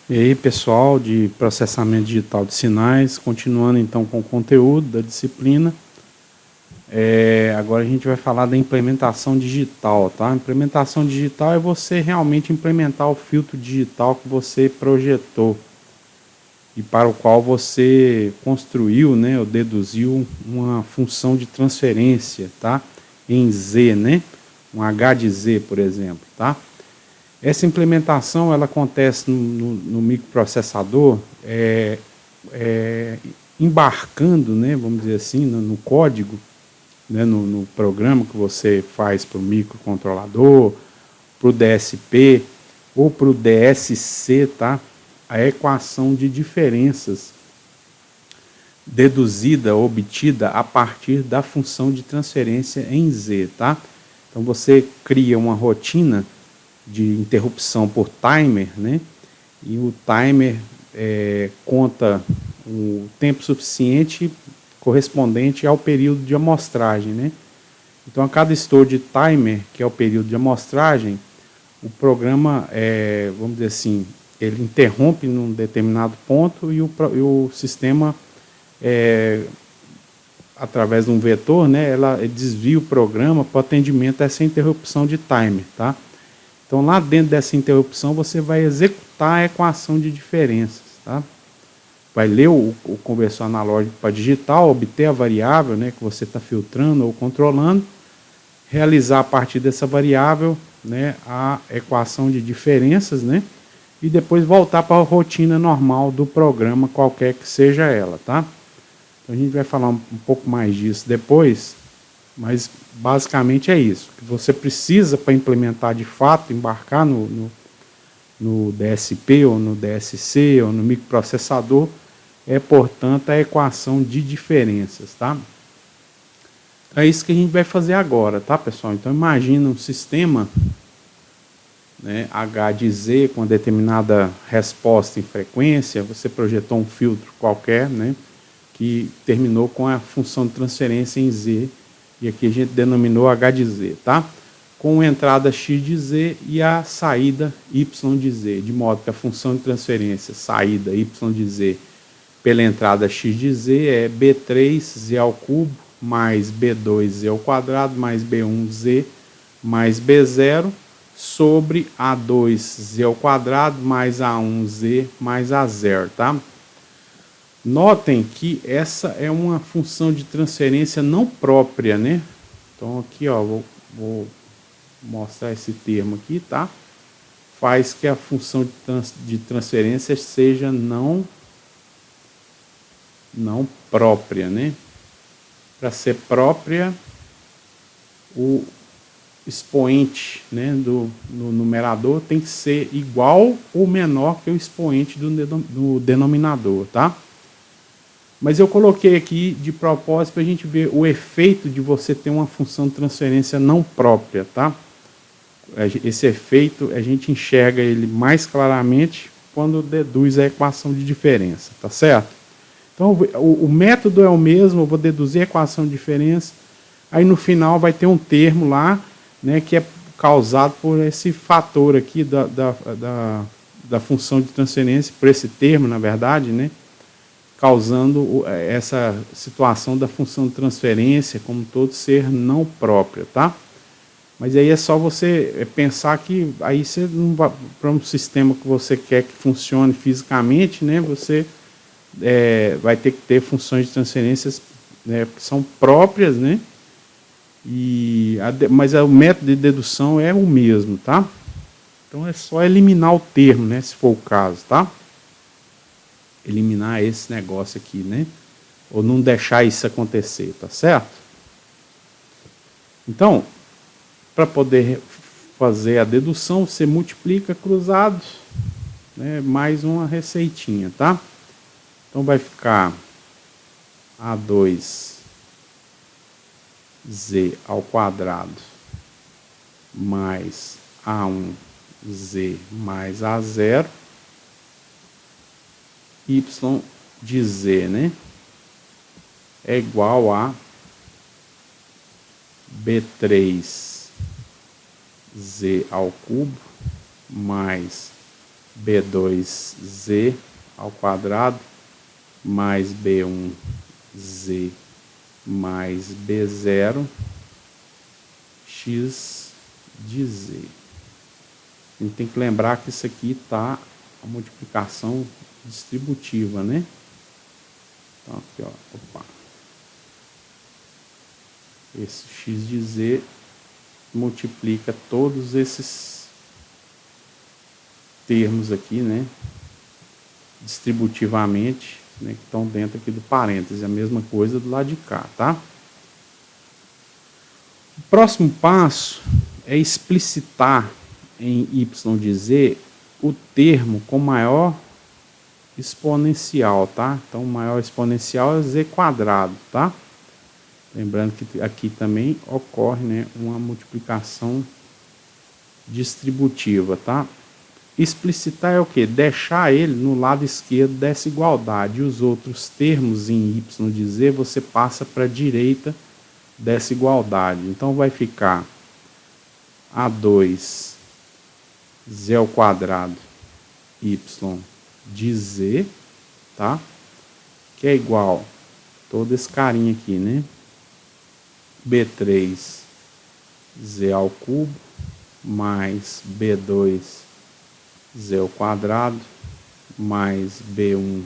E aí, pessoal de processamento digital de sinais, continuando então com o conteúdo da disciplina. Agora a gente vai falar da implementação digital, tá? Implementação digital é você realmente implementar o filtro digital que você projetou e para o qual você construiu, né, ou deduziu uma função de transferência, tá? Em Z, né? Um H de Z, por exemplo, tá? Essa implementação ela acontece no microprocessador, embarcando, né, vamos dizer assim, no código, né, no programa que você faz para o microcontrolador, para o DSP ou para o DSC, tá? A equação de diferenças deduzida, obtida a partir da função de transferência em Z, tá? Então você cria uma rotina de interrupção por timer, né? E o timer conta o tempo suficiente correspondente ao período de amostragem, né? Então, a cada estouro de timer, que é o período de amostragem, o programa, vamos dizer assim, ele interrompe num determinado ponto e o sistema, através de um vetor, né, ela desvia o programa para o atendimento a essa interrupção de timer, tá? Então, lá dentro dessa interrupção, você vai executar a equação de diferenças, tá? Vai ler o conversor analógico para digital, obter a variável, né, que você está filtrando ou controlando, realizar a partir dessa variável, né, a equação de diferenças, né, e depois voltar para a rotina normal do programa, qualquer que seja ela, tá? Então, a gente vai falar um pouco mais disso depois, mas basicamente é isso. Que você precisa, para implementar de fato, embarcar no DSP ou no DSC ou no microprocessador, portanto, a equação de diferenças, tá? É isso que a gente vai fazer agora, tá, pessoal? Então, imagina um sistema, né, H de Z com determinada resposta em frequência, você projetou um filtro qualquer, né, que terminou com a função de transferência em Z, e aqui a gente denominou H de Z, tá? Com entrada X de Z e a saída Y de Z, de modo que a função de transferência saída Y de Z pela entrada X de Z é B3Z ao cubo mais B2Z ao quadrado mais B1Z mais B0 sobre A2Z ao quadrado mais A1Z mais A0, tá? Notem que essa é uma função de transferência não própria, né? Então aqui, ó, vou mostrar esse termo aqui, tá? Faz que a função de transferência seja não própria, né? Para ser própria, o expoente, né, no numerador tem que ser igual ou menor que o expoente do denominador, tá? Mas eu coloquei aqui de propósito para a gente ver o efeito de você ter uma função de transferência não própria, tá? Esse efeito a gente enxerga ele mais claramente quando deduz a equação de diferença, tá certo? Então o método é o mesmo, eu vou deduzir a equação de diferença, aí no final vai ter um termo lá, né, que é causado por esse fator aqui da função de transferência, por esse termo, na verdade, né, causando essa situação da função de transferência como todo ser não própria, tá? Mas aí é só você pensar que aí você não vai para um sistema que você quer que funcione fisicamente, né? Você vai ter que ter funções de transferências, né, que são próprias, né? Mas o método de dedução é o mesmo, tá? Então é só eliminar o termo, né? Se for o caso, tá? Eliminar esse negócio aqui, né? Ou não deixar isso acontecer, tá certo? Então, para poder fazer a dedução, você multiplica cruzados, né, mais uma receitinha, tá? Então vai ficar A2Z ao quadrado mais A1Z mais A0 y de Z, né, é igual a B3Z ao cubo mais B2z ao quadrado mais B1z mais B0 x de z. A gente tem que lembrar que isso aqui está a multiplicação distributiva, né? Então aqui, ó, opa. Esse x de z multiplica todos esses termos aqui, né? Distributivamente, né, que estão dentro aqui do parêntese, a mesma coisa do lado de cá, tá? O próximo passo é explicitar em y de z o termo com maior exponencial, tá? Então, o maior exponencial é z quadrado, tá? Lembrando que aqui também ocorre, né, uma multiplicação distributiva, tá? Explicitar é o que? Deixar ele no lado esquerdo dessa igualdade. E os outros termos em y de z você passa para a direita dessa igualdade. Então vai ficar A2 z ao quadrado y de z, tá? Que é igual todo esse carinha aqui, né? B3 z ao cubo mais B2 z ao quadrado mais B1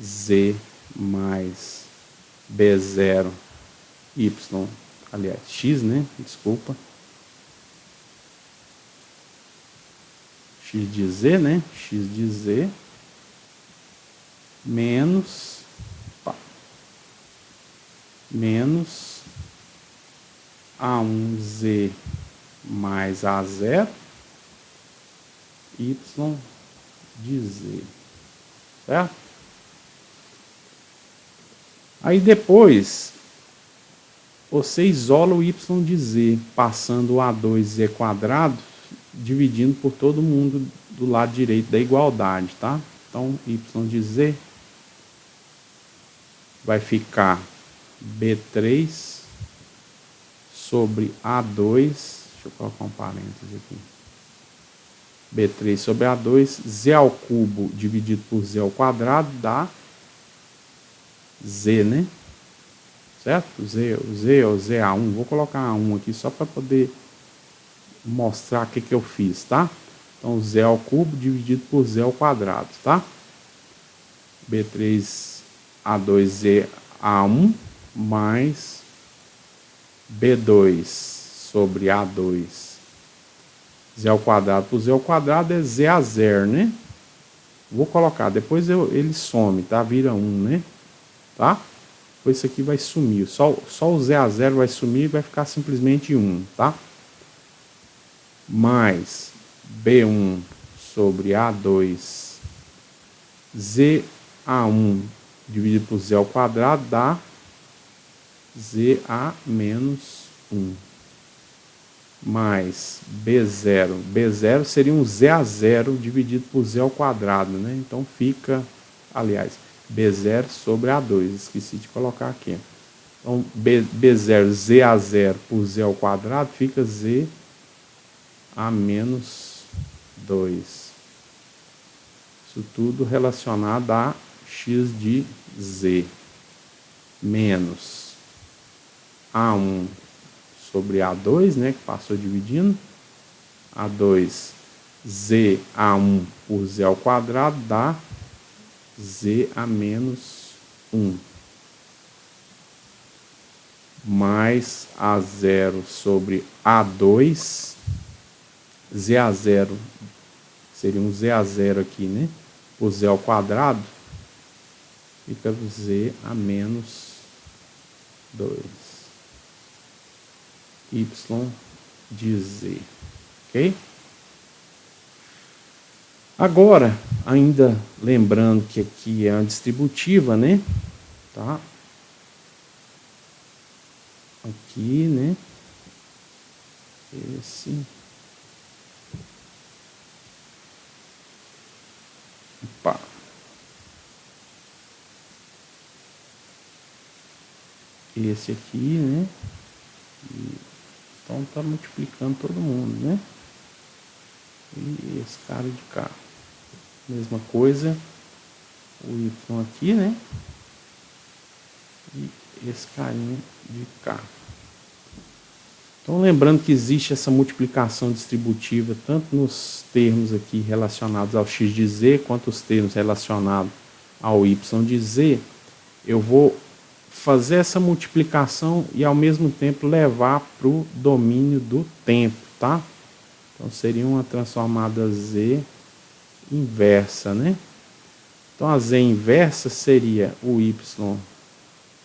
z mais B0 y, aliás, x, né? Desculpa. X de z, né? X de z menos A1z mais A0 y de z, certo? Aí depois você isola o y de z, passando o A2z quadrado, dividindo por todo mundo do lado direito da igualdade, tá? Então, y de z vai ficar B3 sobre A2, deixa eu colocar um parênteses aqui, B3 sobre A2, z ao cubo dividido por z ao quadrado dá z, né? Certo? Z ou ZA1, vou colocar A1 aqui só para poder mostrar o que eu fiz, tá? Então, z ao cubo dividido por z ao quadrado, tá? B3 A2Z A1 mais B2 sobre A2 z ao quadrado por z ao quadrado é z a 0, né? Vou colocar, depois ele some, tá? Vira 1, né? Tá? Depois isso aqui vai sumir, só o z a 0 vai sumir e vai ficar simplesmente 1, tá? Mais B1 sobre A2 ZA1 dividido por z ao quadrado dá ZA menos 1. Mais B0. B0 seria um z a 0 dividido por z ao quadrado, né? Então fica, aliás, B0 sobre A2. Esqueci de colocar aqui. Então, B0, z a 0 por z ao quadrado fica z a menos 2. Isso tudo relacionado a x de z. Menos A1 sobre A2, né, que passou dividindo. A2, z A1 por z ao quadrado dá z a menos 1. Mais A0 sobre A2. Z a 0 seria um z a 0 aqui, né? Por z ao quadrado fica z a menos 2. Y de z. Ok? Agora, ainda lembrando que aqui é uma distributiva, né? Tá? Aqui, né? Esse. Opa. Esse aqui, né? Então tá multiplicando todo mundo, né? e esse cara de cá. Mesma coisa, o y aqui, né? E esse carinha de cá. Então, lembrando que existe essa multiplicação distributiva tanto nos termos aqui relacionados ao x de z, quanto os termos relacionados ao y de z, eu vou fazer essa multiplicação e ao mesmo tempo levar para o domínio do tempo, tá? Então, seria uma transformada z inversa, né? Então, a z inversa seria o y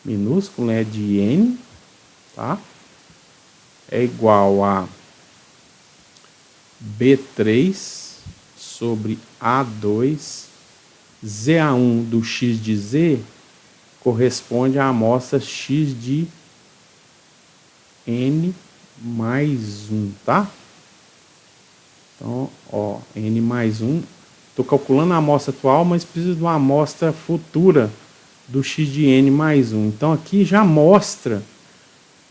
minúsculo, né, de n, tá? É igual a B3 sobre A2, ZA1 do x de z corresponde à amostra x de n mais 1, tá? Então, ó, n mais 1, estou calculando a amostra atual, mas preciso de uma amostra futura do x de n mais 1. Então, aqui já mostra,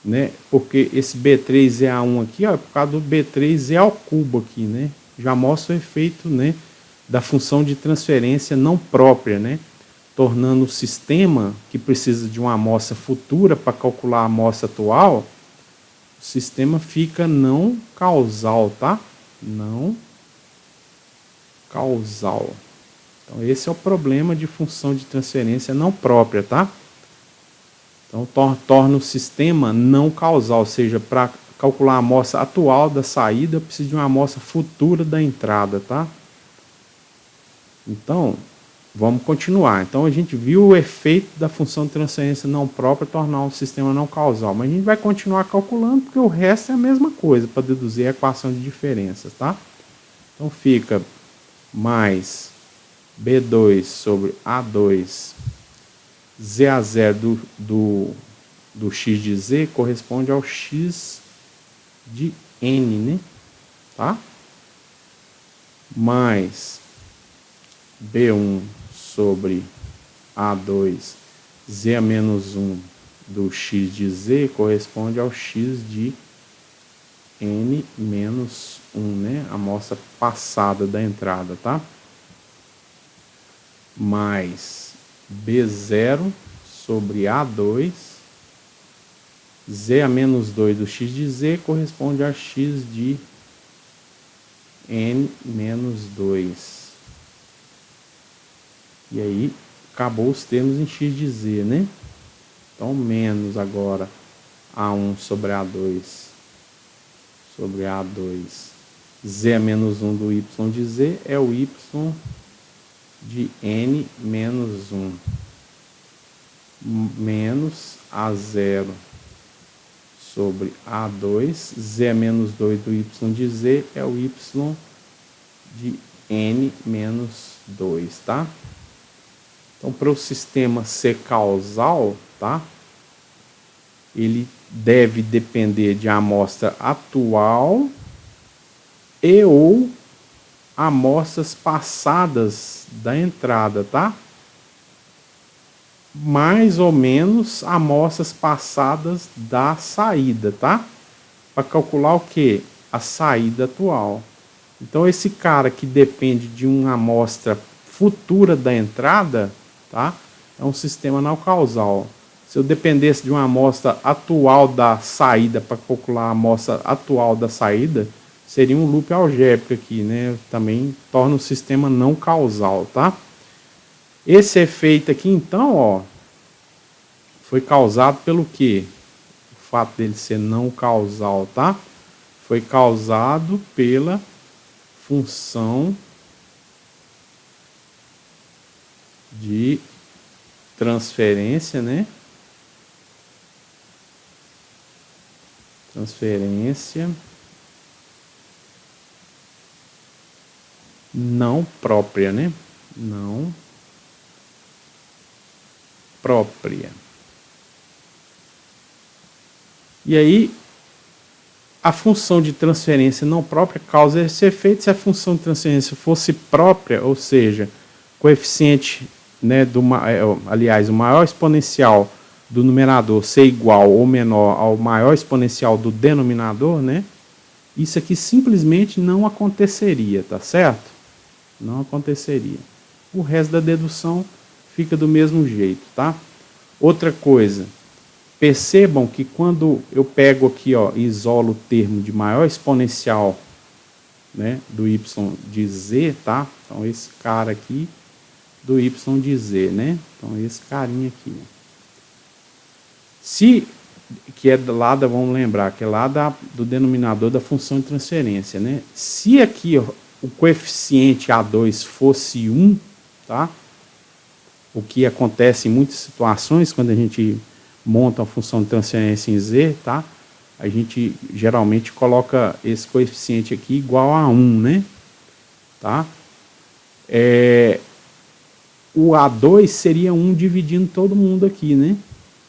né, porque esse B3ZA1 aqui, ó, é por causa do B3Z ao cubo aqui, né? Já mostra o efeito, né, da função de transferência não própria, né? Tornando o sistema que precisa de uma amostra futura para calcular a amostra atual, o sistema fica não causal, tá? Não causal. Então, esse é o problema de função de transferência não própria, tá? Então, torna o sistema não causal, ou seja, para calcular a amostra atual da saída, eu preciso de uma amostra futura da entrada, tá? Então, vamos continuar. Então, a gente viu o efeito da função de transferência não própria tornar um sistema não causal, mas a gente vai continuar calculando, porque o resto é a mesma coisa, para deduzir a equação de diferenças, tá? Então, fica mais B2 sobre A2 ZA0 do x de z corresponde ao x de n, né? Tá? Mais B1 sobre A2 Z a menos 1 do x de z corresponde ao x de n menos 1, né? A amostra passada da entrada, tá? Mais B0 sobre A2, Z a menos 2 do x de z corresponde a x de n menos 2. E aí, acabou os termos em x de z, né? Então, menos agora A1 sobre A2 sobre A2. Z a menos 1 do y de z é o y de n menos 1 menos A0 sobre A2, Z a menos 2 do y de z é o y de n menos 2, tá? Então, para o sistema ser causal, tá? Ele deve depender de amostra atual e ou amostras passadas da entrada, tá? Mais ou menos amostras passadas da saída, tá? Para calcular o que? A saída atual. Então, esse cara que depende de uma amostra futura da entrada, tá? É um sistema não causal. Se eu dependesse de uma amostra atual da saída para calcular a amostra atual da saída, seria um loop algébrico aqui, né? Também torna o sistema não causal, tá? Esse efeito aqui, então, ó, foi causado pelo quê? O fato dele ser não causal, tá? Foi causado pela função de transferência, né? Transferência não própria, né? Não própria. E aí, a função de transferência não própria causa esse efeito. Se a função de transferência fosse própria, ou seja, coeficiente, né, aliás, o maior exponencial do numerador ser igual ou menor ao maior exponencial do denominador, né? isso aqui simplesmente não aconteceria, tá certo? Não aconteceria. O resto da dedução fica do mesmo jeito, tá? Outra coisa, percebam que quando eu pego aqui, ó, isolo o termo de maior exponencial, né, do y de z, tá? Então esse cara aqui do y de z, né? Então esse carinha aqui. Se, que é lá, vamos lembrar, que é lá do denominador da função de transferência, né? Se aqui, ó, o coeficiente A2 fosse 1, tá? O que acontece em muitas situações quando a gente monta uma função de transferência em z, tá? A gente geralmente coloca esse coeficiente aqui igual a 1, né? Tá? O A2 seria 1 dividindo todo mundo aqui, né?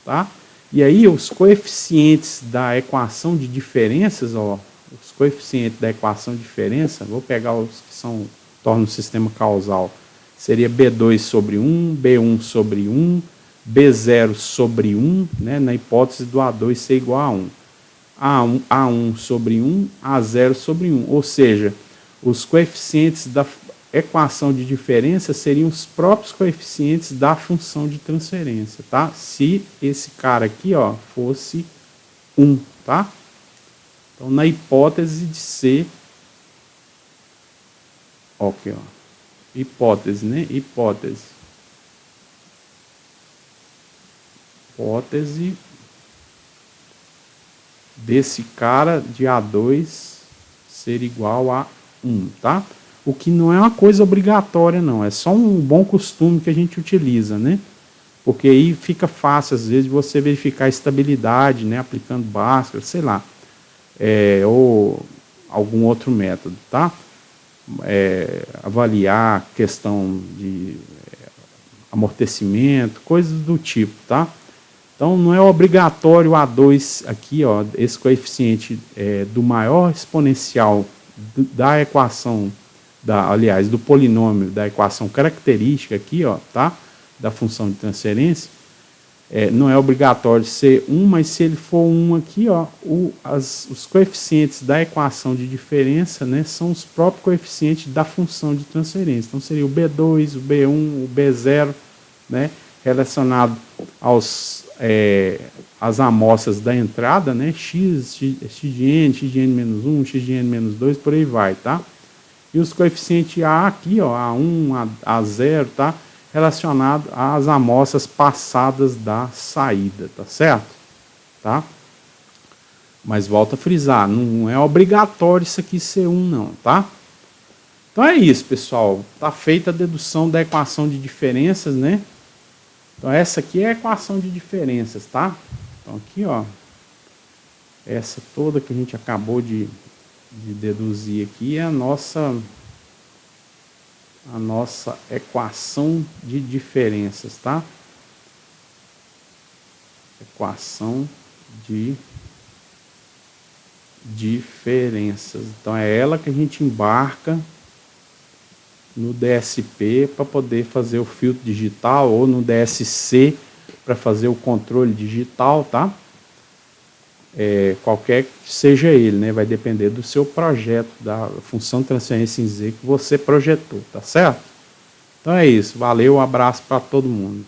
Tá? E aí os coeficientes da equação de diferenças, ó, os coeficientes da equação de diferença, vou pegar os que tornam o sistema causal, seria B2 sobre 1, B1 sobre 1, B0 sobre 1, né, na hipótese do A2 ser igual a 1. A1 sobre 1, A0 sobre 1. Ou seja, os coeficientes da equação de diferença seriam os próprios coeficientes da função de transferência, tá? Se esse cara aqui, ó, fosse 1, tá? Então, na hipótese de ser... Ok, ó. Hipótese, né? Hipótese desse cara de A2 ser igual a 1, tá? O que não é uma coisa obrigatória, não. É só um bom costume que a gente utiliza, né? Porque aí fica fácil, às vezes, de você verificar a estabilidade, né? Aplicando Bhaskara, sei lá. Ou algum outro método, tá? Avaliar questão de amortecimento, coisas do tipo, tá? Então, não é obrigatório o A2 aqui, ó, esse coeficiente do maior exponencial da equação, aliás, do polinômio da equação característica aqui, ó, tá? Da função de transferência, não é obrigatório ser 1, mas se ele for 1 aqui, ó, os coeficientes da equação de diferença, né, são os próprios coeficientes da função de transferência. Então, seria o B2, o B1, o B0, né, relacionado às amostras da entrada, né, x de n, x de n menos 1, x de n menos 2, por aí vai, tá? E os coeficientes A aqui, ó, A1, A0, tá? Relacionado às amostras passadas da saída, tá certo? Tá? Mas volto a frisar, não é obrigatório isso aqui ser 1, não, tá? Então é isso, pessoal. Tá feita a dedução da equação de diferenças, né? Então essa aqui é a equação de diferenças, tá? Então aqui, ó, essa toda que a gente acabou de deduzir aqui é a nossa equação de diferenças, tá? Equação de diferenças. Então é ela que a gente embarca no DSP para poder fazer o filtro digital, ou no DSC para fazer o controle digital, tá? Qualquer que seja ele, né? Vai depender do seu projeto, da função de transferência em Z que você projetou, tá certo? Então é isso, valeu, um abraço para todo mundo.